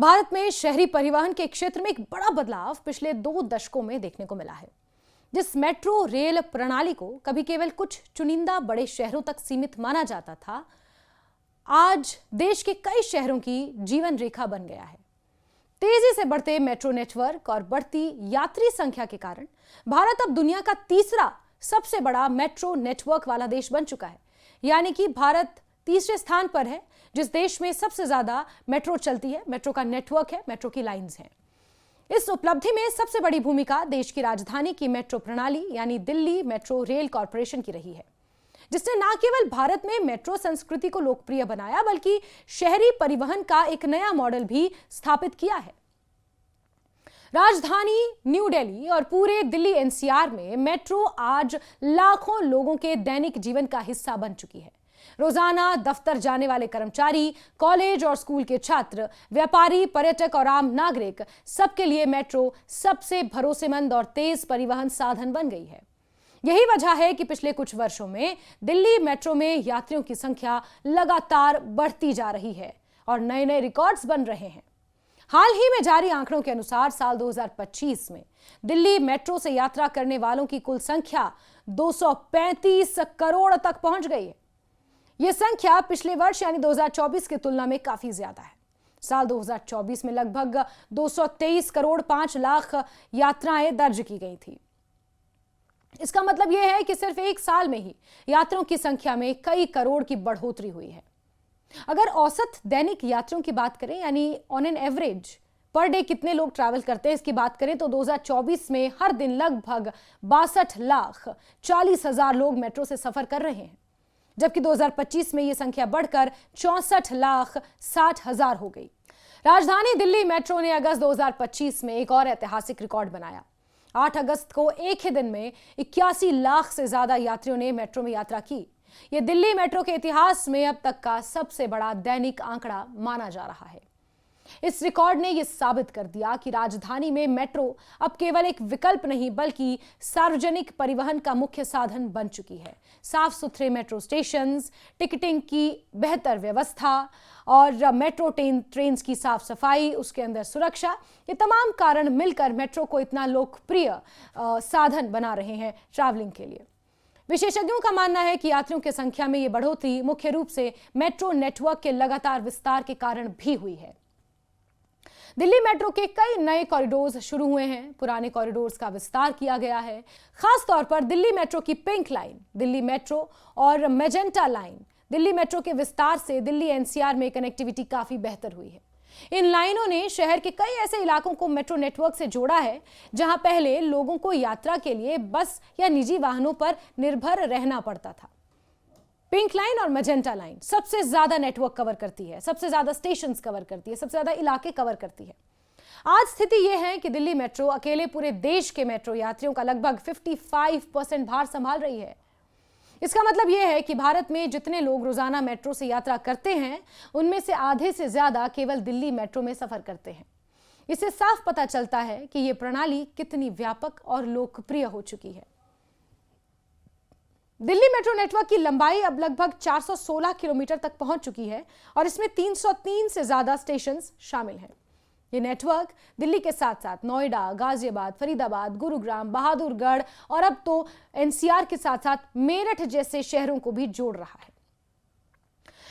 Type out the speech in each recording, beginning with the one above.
भारत में शहरी परिवहन के क्षेत्र में एक बड़ा बदलाव पिछले 2 दशकों में देखने को मिला है। जिस मेट्रो रेल प्रणाली को कभी केवल कुछ चुनिंदा बड़े शहरों तक सीमित माना जाता था, आज देश के कई शहरों की जीवन रेखा बन गया है। तेजी से बढ़ते मेट्रो नेटवर्क और बढ़ती यात्री संख्या के कारण भारत अब दुनिया का तीसरा सबसे बड़ा मेट्रो नेटवर्क वाला देश बन चुका है। यानी कि भारत तीसरे स्थान पर है जिस देश में सबसे ज्यादा मेट्रो चलती है, मेट्रो का नेटवर्क है, मेट्रो की लाइंस हैं। इस उपलब्धि में सबसे बड़ी भूमिका देश की राजधानी की मेट्रो प्रणाली यानी दिल्ली मेट्रो रेल कॉरपोरेशन की रही है, जिसने न केवल भारत में मेट्रो संस्कृति को लोकप्रिय बनाया बल्कि शहरी परिवहन का एक नया मॉडल भी स्थापित किया है। राजधानी न्यू दिल्ली और पूरे दिल्ली एनसीआर में मेट्रो आज लाखों लोगों के दैनिक जीवन का हिस्सा बन चुकी है। रोजाना दफ्तर जाने वाले कर्मचारी, कॉलेज और स्कूल के छात्र, व्यापारी, पर्यटक और आम नागरिक सबके लिए मेट्रो सबसे भरोसेमंद और तेज परिवहन साधन बन गई है। यही वजह है कि पिछले कुछ वर्षों में दिल्ली मेट्रो में यात्रियों की संख्या लगातार बढ़ती जा रही है और नए नए रिकॉर्ड्स बन रहे हैं। हाल ही में जारी आंकड़ों के अनुसार साल 2025 में दिल्ली मेट्रो से यात्रा करने वालों की कुल संख्या 235 करोड़ तक पहुंच गई है। यह संख्या पिछले वर्ष यानी 2024 की तुलना में काफी ज्यादा है। साल 2024 में लगभग 223 करोड़ 5 लाख यात्राएं दर्ज की गई थी। इसका मतलब यह है कि सिर्फ एक साल में ही यात्रियों की संख्या में कई करोड़ की बढ़ोतरी हुई है। अगर औसत दैनिक यात्रियों की बात करें यानी on an average per day कितने लोग ट्रैवल करते हैं इसकी बात करें तो 2024 में हर दिन लगभग 62,40,000 लोग मेट्रो से सफर कर रहे हैं, जबकि 2025 में यह संख्या बढ़कर 64,60,000 हो गई। राजधानी दिल्ली मेट्रो ने अगस्त 2025 में एक और ऐतिहासिक रिकॉर्ड बनाया। 8 अगस्त को एक ही दिन में 81 लाख से ज्यादा यात्रियों ने मेट्रो में यात्रा की। यह दिल्ली मेट्रो के इतिहास में अब तक का सबसे बड़ा दैनिक आंकड़ा माना जा रहा है। इस रिकॉर्ड ने यह साबित कर दिया कि राजधानी में मेट्रो अब केवल एक विकल्प नहीं बल्कि सार्वजनिक परिवहन का मुख्य साधन बन चुकी है। साफ सुथरे मेट्रो स्टेशंस, टिकटिंग की बेहतर व्यवस्था और मेट्रो ट्रेन की साफ सफाई, उसके अंदर सुरक्षा, ये तमाम कारण मिलकर मेट्रो को इतना लोकप्रिय साधन बना रहे हैं ट्रैवलिंग के लिए। विशेषज्ञों का मानना है कि यात्रियों की संख्या में यह बढ़ोतरी मुख्य रूप से मेट्रो नेटवर्क के लगातार विस्तार के कारण भी हुई है। दिल्ली मेट्रो के कई नए कॉरिडोर्स शुरू हुए हैं, पुराने कॉरिडोर्स का विस्तार किया गया है। खास तौर पर दिल्ली मेट्रो की पिंक लाइन, दिल्ली मेट्रो और मैजेंटा लाइन, दिल्ली मेट्रो के विस्तार से दिल्ली एनसीआर में कनेक्टिविटी काफी बेहतर हुई है। इन लाइनों ने शहर के कई ऐसे इलाकों को मेट्रो नेटवर्क से जोड़ा है जहां पहले लोगों को यात्रा के लिए बस या निजी वाहनों पर निर्भर रहना पड़ता था। पिंक लाइन और मैजेंटा लाइन सबसे ज्यादा नेटवर्क कवर करती है, सबसे ज्यादा स्टेशंस कवर करती है, सबसे ज्यादा इलाके कवर करती है। आज स्थिति यह है कि दिल्ली मेट्रो अकेले पूरे देश के मेट्रो यात्रियों का लगभग 55% भार संभाल रही है। इसका मतलब यह है कि भारत में जितने लोग रोजाना मेट्रो से यात्रा करते हैं उनमें से आधे से ज्यादा केवल दिल्ली मेट्रो में सफर करते हैं। इससे साफ पता चलता है कि यह प्रणाली कितनी व्यापक और लोकप्रिय हो चुकी है। दिल्ली मेट्रो नेटवर्क की लंबाई अब लगभग 416 किलोमीटर तक पहुंच चुकी है और इसमें 303 से ज्यादा स्टेशन शामिल हैं। ये नेटवर्क दिल्ली के साथ साथ नोएडा, गाजियाबाद, फरीदाबाद, गुरुग्राम, बहादुरगढ़ और अब तो एनसीआर के साथ साथ मेरठ जैसे शहरों को भी जोड़ रहा है।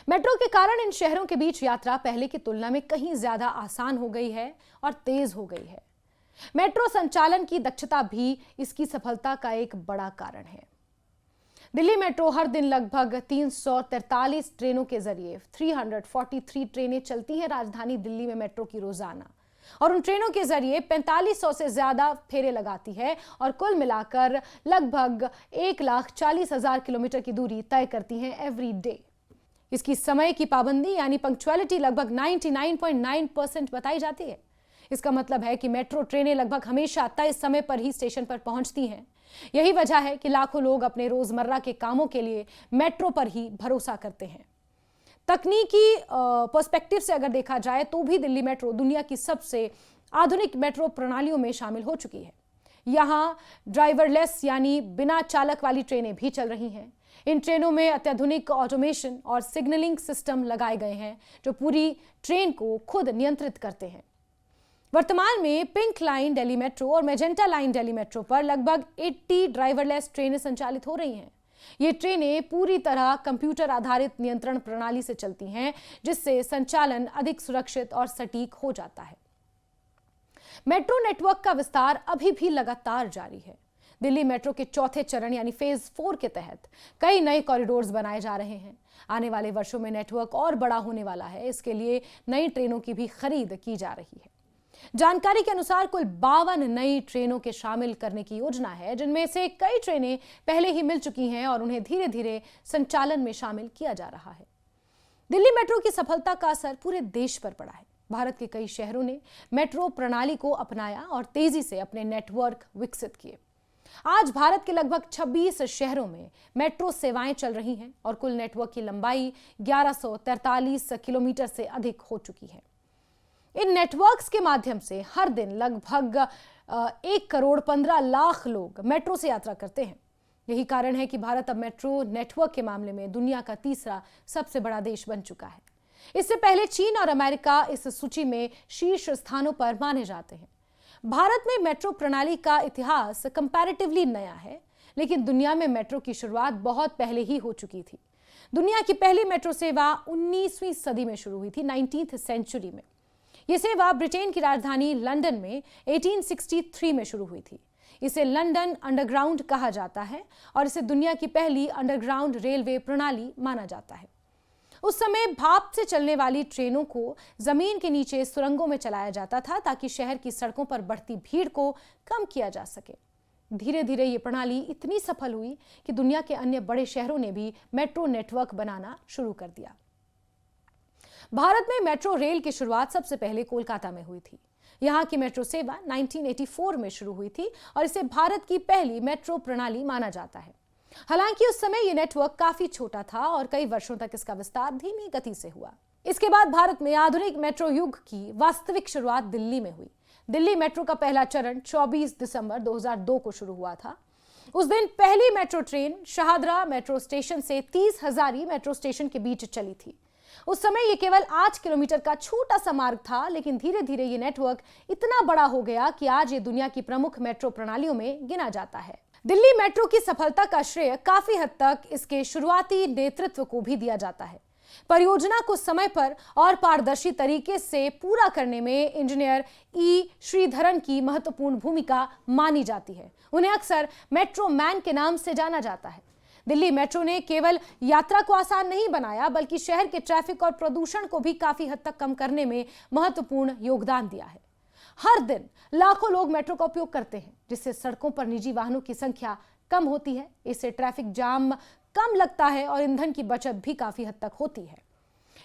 मेट्रो के कारण इन शहरों के बीच यात्रा पहले की तुलना में कहीं ज्यादा आसान हो गई है और तेज हो गई है। मेट्रो संचालन की दक्षता भी इसकी सफलता का एक बड़ा कारण है। दिल्ली मेट्रो हर दिन लगभग 343 ट्रेनों के जरिए 343 ट्रेनें चलती हैं राजधानी दिल्ली में मेट्रो की रोजाना, और उन ट्रेनों के जरिए 4500 से ज्यादा फेरे लगाती है और कुल मिलाकर लगभग 1,40,000 किलोमीटर की दूरी तय करती हैं एवरी डे। इसकी समय की पाबंदी यानी पंक्चुअलिटी लगभग 99.9% बताई जाती है। इसका मतलब है कि मेट्रो ट्रेनें लगभग हमेशा तय समय पर ही स्टेशन पर पहुंचती हैं। यही वजह है कि लाखों लोग अपने रोजमर्रा के कामों के लिए मेट्रो पर ही भरोसा करते हैं। तकनीकी पर्सपेक्टिव से अगर देखा जाए तो भी दिल्ली मेट्रो दुनिया की सबसे आधुनिक मेट्रो प्रणालियों में शामिल हो चुकी है। यहाँ ड्राइवरलेस यानी बिना चालक वाली ट्रेनें भी चल रही हैं। इन ट्रेनों में अत्याधुनिक ऑटोमेशन और सिग्नलिंग सिस्टम लगाए गए हैं जो पूरी ट्रेन को खुद नियंत्रित करते हैं। वर्तमान में पिंक लाइन दिल्ली मेट्रो और मैजेंटा लाइन दिल्ली मेट्रो पर लगभग 80 ड्राइवरलेस ट्रेनें संचालित हो रही हैं। ये ट्रेनें पूरी तरह कंप्यूटर आधारित नियंत्रण प्रणाली से चलती हैं, जिससे संचालन अधिक सुरक्षित और सटीक हो जाता है। मेट्रो नेटवर्क का विस्तार अभी भी लगातार जारी है। दिल्ली मेट्रो के चौथे चरण यानी फेज 4 के तहत कई नए कॉरिडोर्स बनाए जा रहे हैं। आने वाले वर्षों में नेटवर्क और बड़ा होने वाला है। इसके लिए नई ट्रेनों की भी खरीद की जा रही है। जानकारी के अनुसार कुल 52 नई ट्रेनों के शामिल करने की योजना है, जिनमें से कई ट्रेनें पहले ही मिल चुकी हैं और उन्हें धीरे धीरे संचालन में शामिल किया जा रहा है। दिल्ली मेट्रो की सफलता का असर पूरे देश पर पड़ा है। भारत के कई शहरों ने मेट्रो प्रणाली को अपनाया और तेजी से अपने नेटवर्क विकसित किए। आज भारत के लगभग 26 शहरों में मेट्रो सेवाएं चल रही हैं और कुल नेटवर्क की लंबाई 1143 किलोमीटर से अधिक हो चुकी है। इन नेटवर्क्स के माध्यम से हर दिन लगभग 1,15,00,000 लोग मेट्रो से यात्रा करते हैं। यही कारण है कि भारत अब मेट्रो नेटवर्क के मामले में दुनिया का तीसरा सबसे बड़ा देश बन चुका है। इससे पहले चीन और अमेरिका इस सूची में शीर्ष स्थानों पर माने जाते हैं। भारत में मेट्रो प्रणाली का इतिहास कंपैरेटिवली नया है, लेकिन दुनिया में मेट्रो की शुरुआत बहुत पहले ही हो चुकी थी। दुनिया की पहली मेट्रो सेवा 19वीं सदी में शुरू हुई थी, 19th सेंचुरी में। यह सेवा ब्रिटेन की राजधानी लंदन में 1863 में शुरू हुई थी। इसे लंदन अंडरग्राउंड कहा जाता है और इसे दुनिया की पहली अंडरग्राउंड रेलवे प्रणाली माना जाता है। उस समय भाप से चलने वाली ट्रेनों को जमीन के नीचे सुरंगों में चलाया जाता था ताकि शहर की सड़कों पर बढ़ती भीड़ को कम किया जा सके। धीरे धीरे ये प्रणाली इतनी सफल हुई कि दुनिया के अन्य बड़े शहरों ने भी मेट्रो नेटवर्क बनाना शुरू कर दिया। भारत में मेट्रो रेल की शुरुआत सबसे पहले कोलकाता में हुई थी। यहाँ की मेट्रो सेवा 1984 में शुरू हुई थी और इसे भारत की पहली मेट्रो प्रणाली माना जाता है। हालांकि उस समय यह नेटवर्क काफी छोटा था और कई वर्षों तक इसका विस्तार धीमी गति से हुआ। इसके बाद भारत में आधुनिक मेट्रो युग की वास्तविक शुरुआत दिल्ली में हुई। दिल्ली मेट्रो का पहला चरण 24 दिसंबर 2002 को शुरू हुआ था। उस दिन पहली metro train Shahdara metro station से 30 हजारी मेट्रो स्टेशन के बीच चली थी। उस समय यह केवल 8 किलोमीटर का छोटा सा मार्ग था, लेकिन धीरे धीरे यह नेटवर्क इतना बड़ा हो गया कि आज ये दुनिया की प्रमुख मेट्रो प्रणालियों में गिना जाता है। दिल्ली मेट्रो की सफलता का श्रेय काफी हद तक इसके शुरुआती नेतृत्व को भी दिया जाता है। परियोजना को समय पर और पारदर्शी तरीके से पूरा करने में इंजीनियर ई श्रीधरन की महत्वपूर्ण भूमिका मानी जाती है। उन्हें अक्सर मेट्रो मैन के नाम से जाना जाता है। दिल्ली मेट्रो ने केवल यात्रा को आसान नहीं बनाया, बल्कि शहर के ट्रैफिक और प्रदूषण को भी काफी हद तक कम करने में महत्वपूर्ण योगदान दिया है। हर दिन लाखों लोग मेट्रो का उपयोग करते हैं, जिससे सड़कों पर निजी वाहनों की संख्या कम होती है। इससे ट्रैफिक जाम कम लगता है और ईंधन की बचत भी काफी हद तक होती है।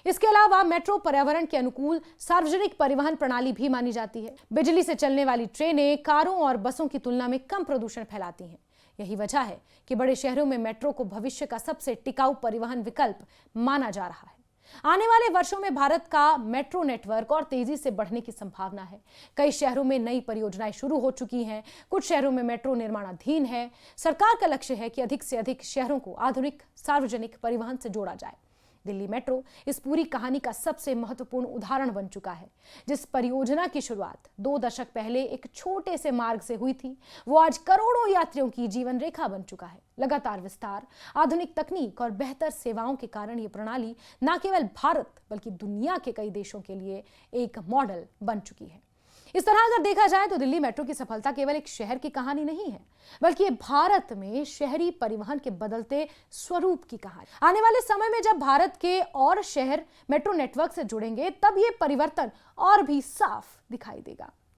इसके अलावा मेट्रो पर्यावरण के अनुकूल सार्वजनिक परिवहन प्रणाली भी मानी जाती है। बिजली से चलने वाली ट्रेनें कारों और बसों की तुलना में कम प्रदूषण फैलाती हैं। यही वजह है कि बड़े शहरों में मेट्रो को भविष्य का सबसे टिकाऊ परिवहन विकल्प माना जा रहा है। आने वाले वर्षों में भारत का मेट्रो नेटवर्क और तेजी से बढ़ने की संभावना है। कई शहरों में नई परियोजनाएं शुरू हो चुकी हैं, कुछ शहरों में मेट्रो निर्माणाधीन है। सरकार का लक्ष्य है कि अधिक से अधिक शहरों को आधुनिक सार्वजनिक परिवहन से जोड़ा जाए। दिल्ली मेट्रो इस पूरी कहानी का सबसे महत्वपूर्ण उदाहरण बन चुका है। जिस परियोजना की शुरुआत 2 दशक पहले एक छोटे से मार्ग से हुई थी, वो आज करोड़ों यात्रियों की जीवन रेखा बन चुका है। लगातार विस्तार, आधुनिक तकनीक और बेहतर सेवाओं के कारण ये प्रणाली न केवल भारत बल्कि दुनिया के कई देशों के लिए एक मॉडल बन चुकी है। इस तरह अगर देखा जाए तो दिल्ली मेट्रो की सफलता केवल एक शहर की कहानी नहीं है, बल्कि भारत में शहरी परिवहन के बदलते स्वरूप की कहानी। आने वाले समय में जब भारत के और शहर मेट्रो नेटवर्क से जुड़ेंगे, तब ये परिवर्तन और भी साफ दिखाई देगा।